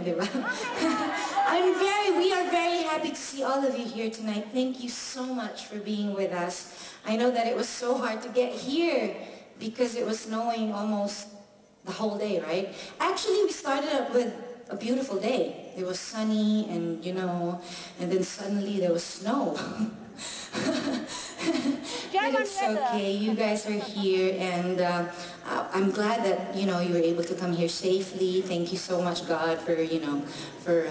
di ba? We are very happy to see all of you here tonight. Thank you so much for being with us. I know that it was so hard to get here because it was snowing almost the whole day, right? Actually, we started up with a beautiful day. It was sunny and, you know, and then suddenly there was snow. But it's okay, you guys are here, and I'm glad that, you know, you were able to come here safely. Thank you so much, God, for, you know, for,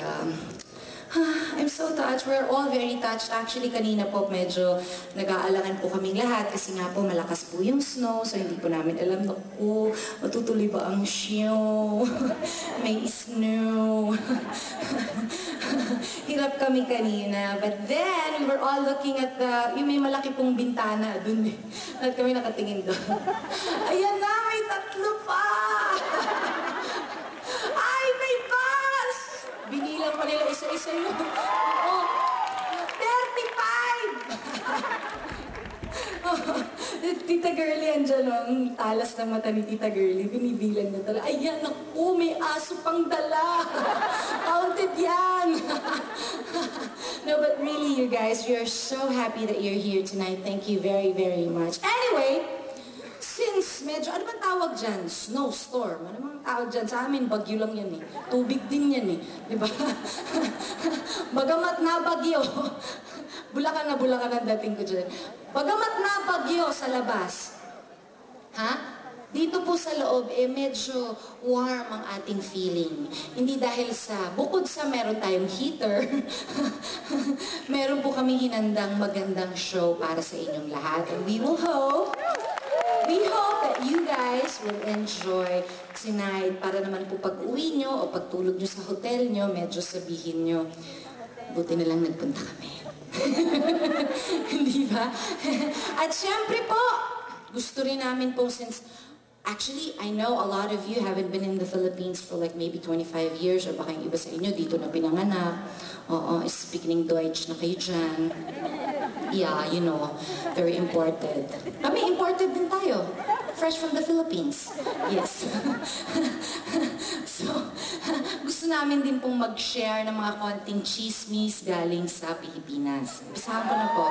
I'm so touched. We're all very touched. Actually, kanina po medyo nag-aalangan po kaming lahat kasi nga po malakas po yung snow, so hindi po namin alam na po, matutuloy ba ang snow? May snow. Hirap kami kanina. But then, we were all looking at yung may malaki pong bintana dun eh. At kami nakatingin doon. Ayan na, may tatlo pa! Ay, may bus! Binilang pa nila isa-isa yun. Oh, 35! Tita Girlie, andyan ang talas ng mata ni Tita Girlie. Binibilang na talaga. Ayan, naku, may aso pang dala. Counted yan. No, but really, you guys, we are so happy that you're here tonight. Thank you very, very much. Anyway, since medyo, ano bang tawag dyan? Snowstorm. Ano bang tawag dyan? Sa amin, bagyo lang yan eh. Tubig din yan eh. Diba? Bagamat na bagyo. Bulacan ang dating ko dyan. Bagamat na bagyo sa labas. Ha? Dito po sa loob, medyo warm ang ating feeling. Hindi dahil sa, bukod sa meron tayong heater, meron po kami hinandang magandang show para sa inyong lahat. And we hope that you guys will enjoy tonight para naman po pag-uwi nyo o pagtulog nyo sa hotel nyo, medyo sabihin nyo, buti na lang nagpunta kami. Hindi ba? At syempre po, gusto rin namin po since, actually, I know a lot of you haven't been in the Philippines for like maybe 25 years or baka yung iba sa inyo dito na pinanganak. Oo, speaking Deutsch na kayo dyan. Yeah, you know, very imported. Kami, imported din tayo. Fresh from the Philippines. Yes. So, gusto namin din pong mag-share ng mga konting chismis galing sa Pilipinas. Bisahan ko na po.